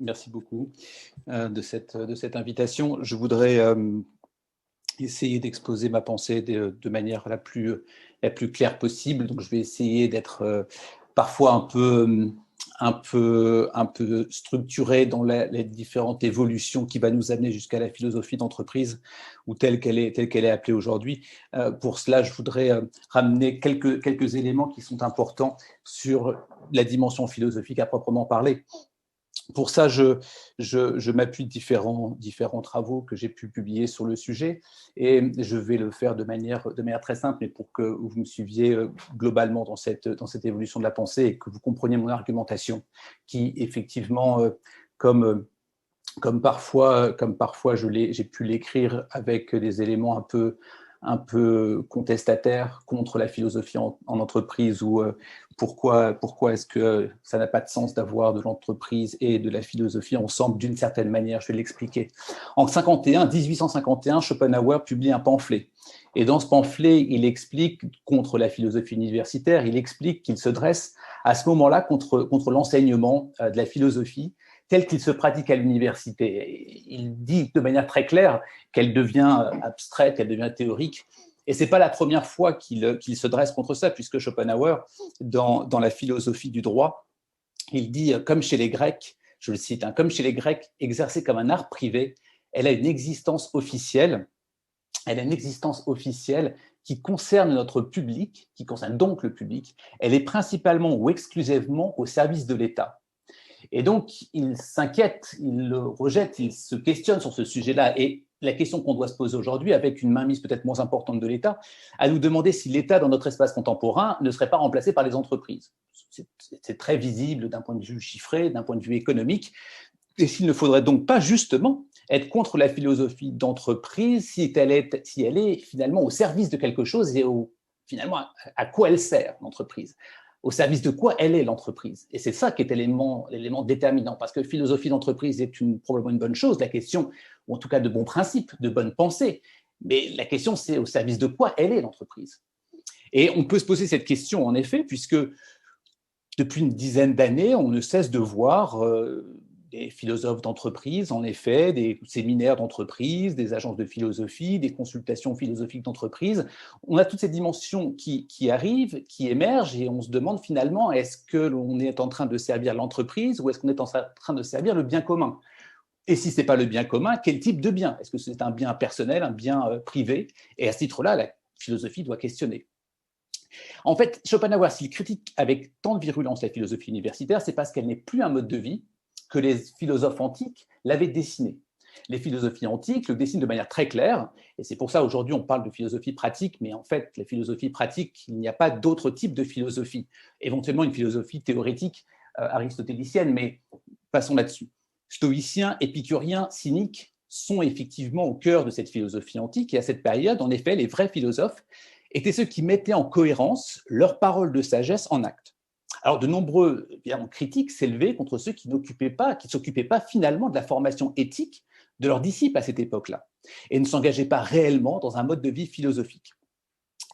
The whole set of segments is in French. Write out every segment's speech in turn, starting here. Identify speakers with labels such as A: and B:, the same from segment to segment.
A: Merci beaucoup de cette invitation. Je voudrais essayer d'exposer ma pensée de manière la plus claire possible. Donc, je vais essayer d'être parfois un peu structuré dans les différentes évolutions qui va nous amener jusqu'à la philosophie d'entreprise ou telle qu'elle est appelée aujourd'hui. Pour cela, je voudrais ramener quelques éléments qui sont importants sur la dimension philosophique à proprement parler. Pour ça, je m'appuie de différents travaux que j'ai pu publier sur le sujet, et je vais le faire de manière très simple, mais pour que vous me suiviez globalement dans cette évolution de la pensée et que vous compreniez mon argumentation, qui effectivement, comme parfois j'ai pu l'écrire avec des éléments un peu contestataires contre la philosophie en entreprise, ou pourquoi est-ce que ça n'a pas de sens d'avoir de l'entreprise et de la philosophie ensemble d'une certaine manière. Je vais l'expliquer. En 1851, Schopenhauer publie un pamphlet. Et dans ce pamphlet, il explique, contre la philosophie universitaire, il explique qu'il se dresse à ce moment-là contre l'enseignement de la philosophie tel qu'il se pratique à l'université. Il dit de manière très claire qu'elle devient abstraite, qu'elle devient théorique. Et ce n'est pas la première fois qu'il se dresse contre ça, puisque Schopenhauer, dans la philosophie du droit, il dit, comme chez les Grecs, je le cite, comme chez les Grecs, exercée comme un art privé, elle a une existence officielle. Elle a une existence officielle qui concerne notre public, qui concerne donc le public. Elle est principalement ou exclusivement au service de l'État. Et donc, il s'inquiète, il le rejette, il se questionne sur ce sujet-là. Et la question qu'on doit se poser aujourd'hui, avec une mainmise peut-être moins importante de l'État, à nous demander si l'État, dans notre espace contemporain, ne serait pas remplacé par les entreprises. C'est très visible d'un point de vue chiffré, d'un point de vue économique. Et s'il ne faudrait donc pas justement être contre la philosophie d'entreprise si elle est finalement au service de quelque chose et finalement à quoi elle sert, l'entreprise. Au service de quoi elle est, l'entreprise. Et c'est ça qui est l'élément déterminant, parce que philosophie d'entreprise est probablement une bonne chose, la question, ou en tout cas de bons principes, de bonnes pensées, mais la question, c'est au service de quoi elle est, l'entreprise. Et on peut se poser cette question, en effet, puisque depuis une dizaine d'années, on ne cesse de voir des philosophes d'entreprise, en effet, des séminaires d'entreprise, des agences de philosophie, des consultations philosophiques d'entreprise. On a toutes ces dimensions qui arrivent, qui émergent, et on se demande finalement, est-ce que l'on est en train de servir l'entreprise ou est-ce qu'on est en train de servir le bien commun? Et si ce n'est pas le bien commun, quel type de bien? Est-ce que c'est un bien personnel, un bien privé? Et à ce titre-là, la philosophie doit questionner. En fait, Schopenhauer, s'il critique avec tant de virulence la philosophie universitaire, c'est parce qu'elle n'est plus un mode de vie que les philosophes antiques l'avaient dessiné. Les philosophies antiques le dessinent de manière très claire, et c'est pour ça aujourd'hui on parle de philosophie pratique, mais en fait, la philosophie pratique, il n'y a pas d'autre type de philosophie. Éventuellement une philosophie théorétique aristotélicienne, mais passons là-dessus. Stoïciens, épicuriens, cyniques sont effectivement au cœur de cette philosophie antique, et à cette période, en effet, les vrais philosophes étaient ceux qui mettaient en cohérence leurs paroles de sagesse en actes. Alors, de nombreux critiques s'élevaient contre ceux qui ne s'occupaient pas finalement de la formation éthique de leurs disciples à cette époque-là, et ne s'engageaient pas réellement dans un mode de vie philosophique.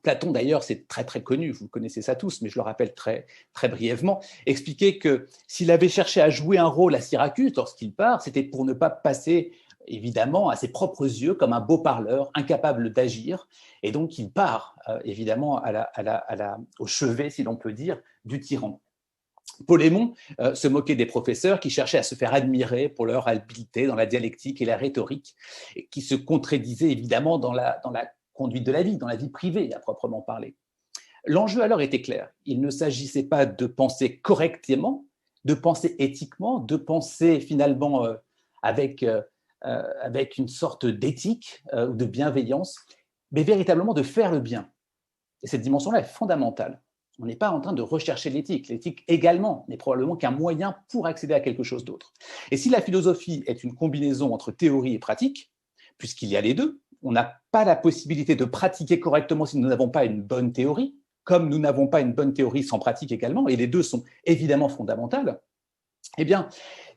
A: Platon, d'ailleurs, c'est très très connu, vous connaissez ça tous, mais je le rappelle très, très brièvement, expliquait que s'il avait cherché à jouer un rôle à Syracuse lorsqu'il part, c'était pour ne pas passer évidemment à ses propres yeux comme un beau parleur, incapable d'agir, et donc il part évidemment au chevet, si l'on peut dire, du tyran. Polémon se moquait des professeurs qui cherchaient à se faire admirer pour leur habileté dans la dialectique et la rhétorique, et qui se contredisaient évidemment dans la conduite de la vie, dans la vie privée à proprement parler. L'enjeu alors était clair. Il ne s'agissait pas de penser correctement, de penser éthiquement, de penser finalement avec une sorte d'éthique ou de bienveillance, mais véritablement de faire le bien. Et cette dimension-là est fondamentale. On n'est pas en train de rechercher l'éthique. L'éthique également n'est probablement qu'un moyen pour accéder à quelque chose d'autre. Et si la philosophie est une combinaison entre théorie et pratique, puisqu'il y a les deux, on n'a pas la possibilité de pratiquer correctement si nous n'avons pas une bonne théorie, comme nous n'avons pas une bonne théorie sans pratique également, et les deux sont évidemment fondamentales. Eh bien,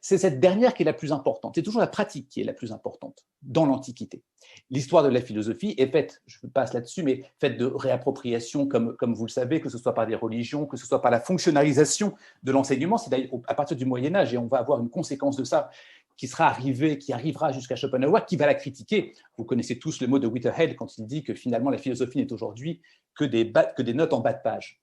A: c'est cette dernière qui est la plus importante. C'est toujours la pratique qui est la plus importante dans l'Antiquité. L'histoire de la philosophie est faite, je passe là-dessus, mais faite de réappropriation, comme vous le savez, que ce soit par des religions, que ce soit par la fonctionnalisation de l'enseignement. C'est d'ailleurs à partir du Moyen-Âge, et on va avoir une conséquence de ça qui arrivera jusqu'à Schopenhauer, qui va la critiquer. Vous connaissez tous le mot de Whitehead quand il dit que finalement la philosophie n'est aujourd'hui que des notes en bas de page.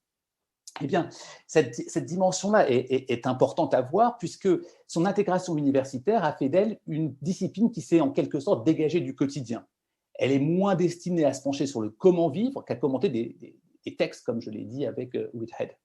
A: Eh bien, cette dimension-là est importante à voir puisque son intégration universitaire a fait d'elle une discipline qui s'est en quelque sorte dégagée du quotidien. Elle est moins destinée à se pencher sur le comment vivre qu'à commenter des textes, comme je l'ai dit avec Whitehead.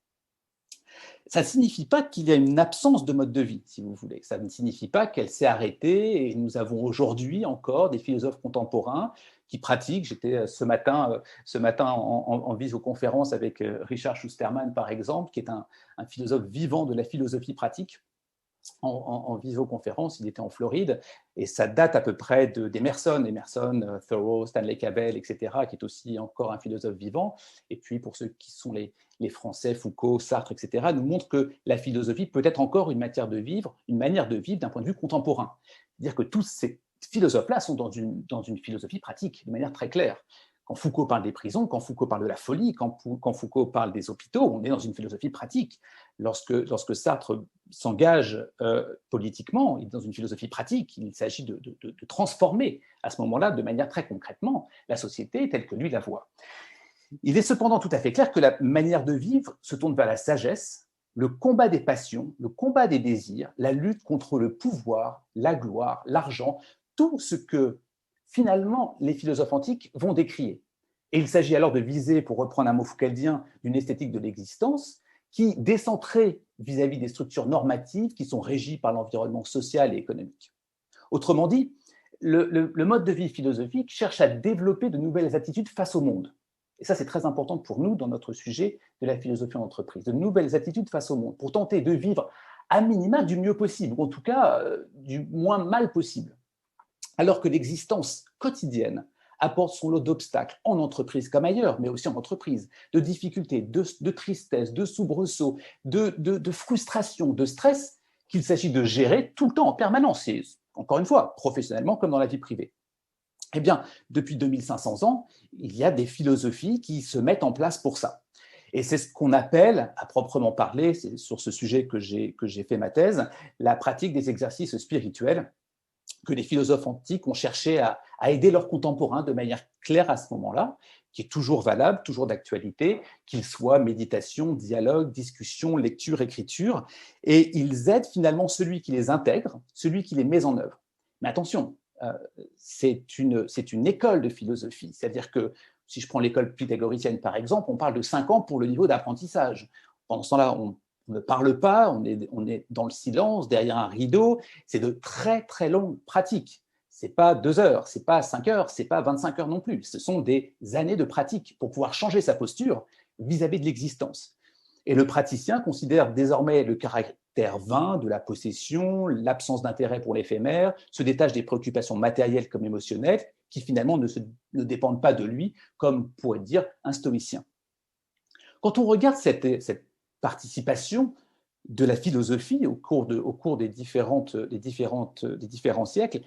A: Ça ne signifie pas qu'il y a une absence de mode de vie, si vous voulez. Ça ne signifie pas qu'elle s'est arrêtée et nous avons aujourd'hui encore des philosophes contemporains qui pratiquent. J'étais ce matin en visioconférence avec Richard Schusterman, par exemple, qui est un philosophe vivant de la philosophie pratique. En visioconférence, il était en Floride, et ça date à peu près d'Emerson, Thoreau, Stanley Cavell, etc., qui est aussi encore un philosophe vivant. Et puis, pour ceux qui sont les Français, Foucault, Sartre, etc., nous montrent que la philosophie peut être encore une manière de vivre d'un point de vue contemporain. C'est-à-dire que tous ces philosophes-là sont dans une philosophie pratique, de manière très claire. Quand Foucault parle des prisons, quand Foucault parle de la folie, quand Foucault parle des hôpitaux, on est dans une philosophie pratique. Lorsque Sartre s'engage politiquement, il est dans une philosophie pratique. Il s'agit de transformer à ce moment-là, de manière très concrètement, la société telle que lui la voit. Il est cependant tout à fait clair que la manière de vivre se tourne vers la sagesse, le combat des passions, le combat des désirs, la lutte contre le pouvoir, la gloire, l'argent, tout ce que finalement les philosophes antiques vont décrier. Et il s'agit alors de viser, pour reprendre un mot foucaldien, d'une esthétique de l'existence qui décentrée vis-à-vis des structures normatives qui sont régies par l'environnement social et économique. Autrement dit, le mode de vie philosophique cherche à développer de nouvelles attitudes face au monde. Et ça, c'est très important pour nous dans notre sujet de la philosophie en entreprise, de nouvelles attitudes face au monde, pour tenter de vivre à minima du mieux possible, ou en tout cas du moins mal possible. Alors que l'existence quotidienne apporte son lot d'obstacles en entreprise comme ailleurs, mais aussi en entreprise, de difficultés, de tristesse, de soubresauts, de frustration, de stress, qu'il s'agit de gérer tout le temps, en permanence, et encore une fois, professionnellement comme dans la vie privée. Eh bien, depuis 2500 ans, il y a des philosophies qui se mettent en place pour ça. Et c'est ce qu'on appelle, à proprement parler, c'est sur ce sujet que j'ai fait ma thèse, la pratique des exercices spirituels, que les philosophes antiques ont cherché à aider leurs contemporains de manière claire à ce moment-là, qui est toujours valable, toujours d'actualité, qu'il soit méditation, dialogue, discussion, lecture, écriture, et ils aident finalement celui qui les intègre, celui qui les met en œuvre. Mais attention, c'est une école de philosophie, c'est-à-dire que si je prends l'école pythagoricienne par exemple, on parle de 5 ans pour le niveau d'apprentissage. Pendant ce temps-là, on ne parle pas, on est dans le silence, derrière un rideau, c'est de très très longues pratiques. Ce n'est pas 2 heures, ce n'est pas 5 heures, ce n'est pas 25 heures non plus, ce sont des années de pratique pour pouvoir changer sa posture vis-à-vis de l'existence. Et le praticien considère désormais le caractère vain de la possession, l'absence d'intérêt pour l'éphémère, se détache des préoccupations matérielles comme émotionnelles, qui finalement ne dépendent pas de lui, comme pourrait dire un stoïcien. Quand on regarde cette participation de la philosophie au cours des différents siècles,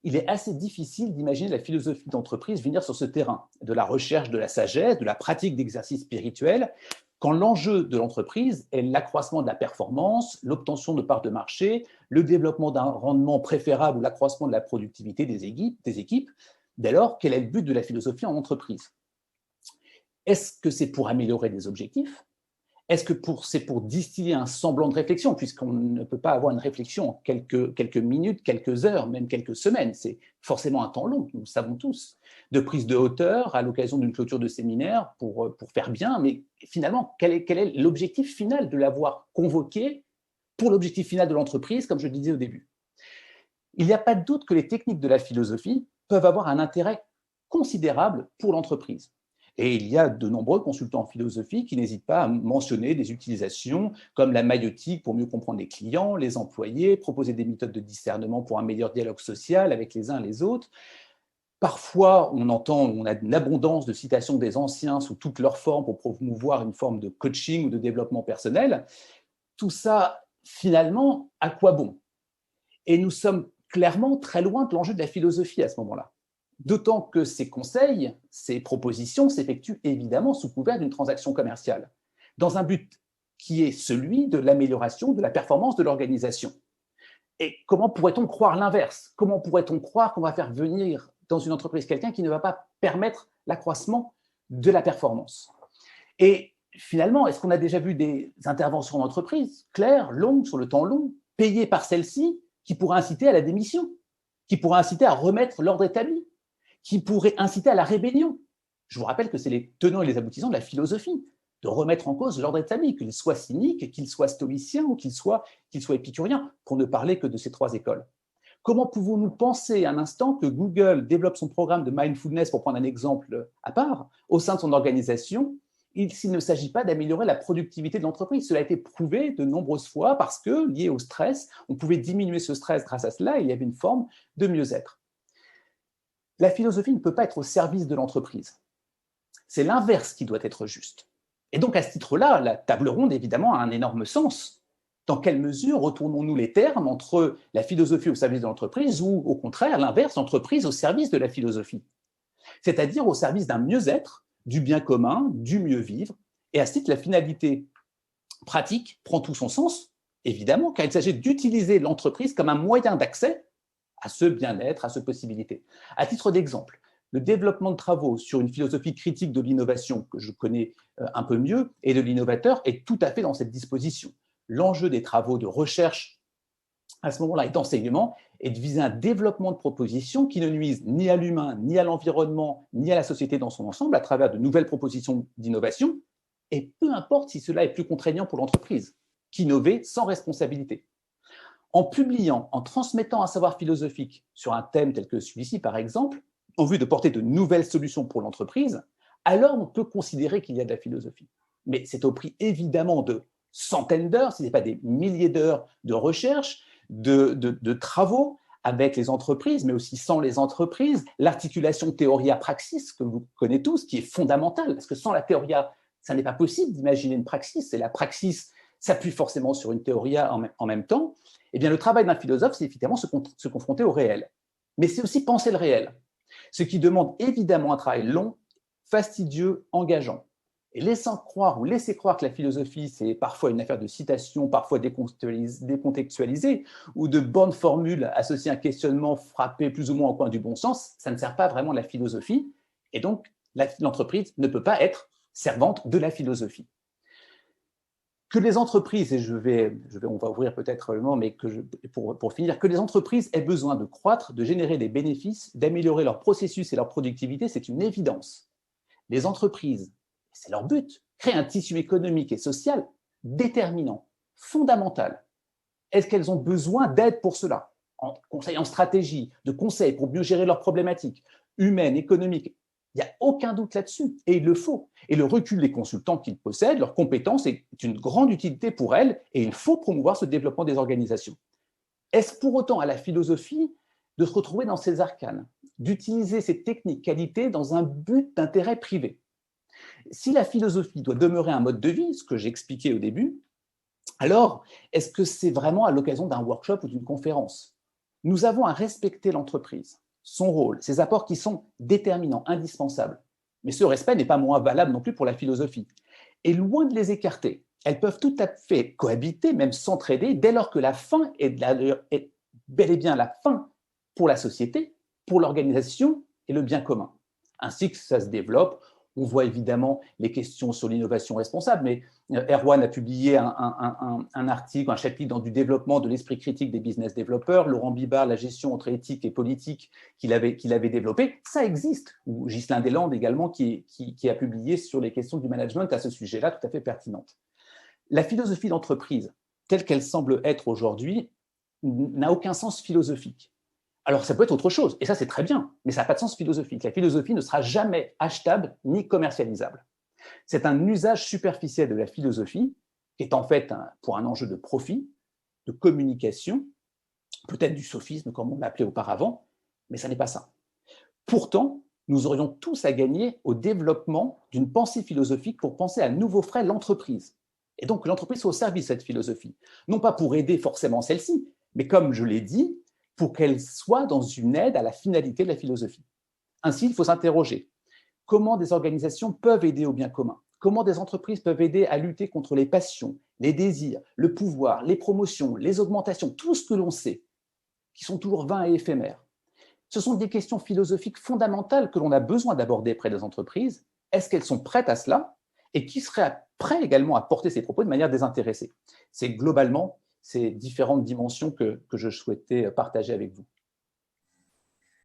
A: il est assez difficile d'imaginer la philosophie d'entreprise venir sur ce terrain, de la recherche de la sagesse, de la pratique d'exercices spirituels, quand l'enjeu de l'entreprise est l'accroissement de la performance, l'obtention de parts de marché, le développement d'un rendement préférable ou l'accroissement de la productivité des équipes. Dès lors, quel est le but de la philosophie en entreprise? Est-ce que c'est pour améliorer des objectifs? Est-ce que c'est pour distiller un semblant de réflexion, puisqu'on ne peut pas avoir une réflexion en quelques minutes, quelques heures, même quelques semaines? C'est forcément un temps long, nous le savons tous, de prise de hauteur à l'occasion d'une clôture de séminaire pour faire bien, mais finalement, quel est l'objectif final de l'avoir convoqué pour l'objectif final de l'entreprise, comme je le disais au début? Il n'y a pas de doute que les techniques de la philosophie peuvent avoir un intérêt considérable pour l'entreprise. Et il y a de nombreux consultants en philosophie qui n'hésitent pas à mentionner des utilisations comme la maïotique pour mieux comprendre les clients, les employés, proposer des méthodes de discernement pour un meilleur dialogue social avec les uns et les autres. Parfois, on a une abondance de citations des anciens sous toutes leurs formes pour promouvoir une forme de coaching ou de développement personnel. Tout ça finalement, à quoi bon? Et nous sommes clairement très loin de l'enjeu de la philosophie à ce moment-là. D'autant que ces conseils, ces propositions s'effectuent évidemment sous couvert d'une transaction commerciale, dans un but qui est celui de l'amélioration de la performance de l'organisation. Et comment pourrait-on croire l'inverse? Comment pourrait-on croire qu'on va faire venir dans une entreprise quelqu'un qui ne va pas permettre l'accroissement de la performance? Et finalement, est-ce qu'on a déjà vu des interventions d'entreprise claires, longues, sur le temps long, payées par celle-ci, qui pourraient inciter à la démission, qui pourraient inciter à remettre l'ordre établi, qui pourraient inciter à la rébellion? Je vous rappelle que c'est les tenants et les aboutissants de la philosophie, de remettre en cause l'ordre établi, qu'il soit cynique, qu'il soit stoïcien ou qu'il soit épicurien, pour ne parler que de ces trois écoles. Comment pouvons-nous penser un instant que Google développe son programme de mindfulness, pour prendre un exemple à part, au sein de son organisation, s'il ne s'agit pas d'améliorer la productivité de l'entreprise? Cela a été prouvé de nombreuses fois parce que, lié au stress, on pouvait diminuer ce stress grâce à cela, et il y avait une forme de mieux-être. La philosophie ne peut pas être au service de l'entreprise. C'est l'inverse qui doit être juste. Et donc, à ce titre-là, la table ronde, évidemment, a un énorme sens. Dans quelle mesure retournons-nous les termes entre la philosophie au service de l'entreprise ou, au contraire, l'inverse, l'entreprise au service de la philosophie? C'est-à-dire au service d'un mieux-être, du bien commun, du mieux vivre. Et à ce titre, la finalité pratique prend tout son sens, évidemment, car il s'agit d'utiliser l'entreprise comme un moyen d'accès à ce bien-être, à cette possibilité. À titre d'exemple, le développement de travaux sur une philosophie critique de l'innovation, que je connais un peu mieux, et de l'innovateur, est tout à fait dans cette disposition. L'enjeu des travaux de recherche à ce moment-là et d'enseignement est de viser un développement de propositions qui ne nuisent ni à l'humain, ni à l'environnement, ni à la société dans son ensemble, à travers de nouvelles propositions d'innovation, et peu importe si cela est plus contraignant pour l'entreprise qu'innover sans responsabilité. En publiant, en transmettant un savoir philosophique sur un thème tel que celui-ci, par exemple, en vue de porter de nouvelles solutions pour l'entreprise, alors on peut considérer qu'il y a de la philosophie. Mais c'est au prix évidemment de centaines d'heures, si ce n'est pas des milliers d'heures de recherche, de travaux avec les entreprises, mais aussi sans les entreprises, l'articulation théoria-praxis, que vous connaissez tous, qui est fondamentale, parce que sans la théoria, ça n'est pas possible d'imaginer une praxis, et la praxis s'appuie forcément sur une théoria en même temps. Eh bien, le travail d'un philosophe, c'est effectivement se confronter au réel. Mais c'est aussi penser le réel, ce qui demande évidemment un travail long, fastidieux, engageant. Et laisser croire que la philosophie, c'est parfois une affaire de citation, parfois décontextualisée, ou de bonnes formules associées à un questionnement frappé plus ou moins au coin du bon sens, ça ne sert pas vraiment la philosophie. Et donc, l'entreprise ne peut pas être servante de la philosophie. Que les entreprises, et on va ouvrir peut-être le mot, mais pour finir, que les entreprises aient besoin de croître, de générer des bénéfices, d'améliorer leur processus et leur productivité, c'est une évidence. Les entreprises, c'est leur but, créent un tissu économique et social déterminant, fondamental. Est-ce qu'elles ont besoin d'aide pour cela? En conseil en stratégie, de conseils pour mieux gérer leurs problématiques humaines, économiques. Il n'y a aucun doute là-dessus, et il le faut. Et le recul des consultants qu'ils possèdent, leurs compétences, est une grande utilité pour elles, et il faut promouvoir ce développement des organisations. Est-ce pour autant à la philosophie de se retrouver dans ces arcanes, d'utiliser ces techniques qualités dans un but d'intérêt privé? Si la philosophie doit demeurer un mode de vie, ce que j'ai expliqué au début, alors est-ce que c'est vraiment à l'occasion d'un workshop ou d'une conférence? Nous avons à respecter l'entreprise, son rôle, ses apports qui sont déterminants, indispensables. Mais ce respect n'est pas moins valable non plus pour la philosophie. Et loin de les écarter, elles peuvent tout à fait cohabiter, même s'entraider, dès lors que la fin est bel et bien la fin pour la société, pour l'organisation et le bien commun. Ainsi que ça se développe, on voit évidemment les questions sur l'innovation responsable, mais Erwan a publié un article, un chapitre dans du développement de l'esprit critique des business développeurs, Laurent Bibard, la gestion entre éthique et politique qu'il avait développé. Ça existe. Ou Ghislain Deslandes également, qui a publié sur les questions du management à ce sujet-là, tout à fait pertinente. La philosophie d'entreprise, telle qu'elle semble être aujourd'hui, n'a aucun sens philosophique. Alors, ça peut être autre chose, et ça, c'est très bien, mais ça n'a pas de sens philosophique. La philosophie ne sera jamais achetable ni commercialisable. C'est un usage superficiel de la philosophie, qui est en fait pour un enjeu de profit, de communication, peut-être du sophisme, comme on l'appelait auparavant, mais ça n'est pas ça. Pourtant, nous aurions tous à gagner au développement d'une pensée philosophique pour penser à nouveau frais l'entreprise, Et donc, l'entreprise soit au service de cette philosophie. Non pas pour aider forcément celle-ci, mais comme je l'ai dit, pour qu'elle soit dans une aide à la finalité de la philosophie. Ainsi, il faut s'interroger. Comment des organisations peuvent aider au bien commun? Comment des entreprises peuvent aider à lutter contre les passions, les désirs, le pouvoir, les promotions, les augmentations, tout ce que l'on sait, qui sont toujours vains et éphémères? Ce sont des questions philosophiques fondamentales que l'on a besoin d'aborder près des entreprises. Est-ce qu'elles sont prêtes à cela? Et qui serait prêt également à porter ces propos de manière désintéressée? C'est globalement ces différentes dimensions que je souhaitais partager avec vous.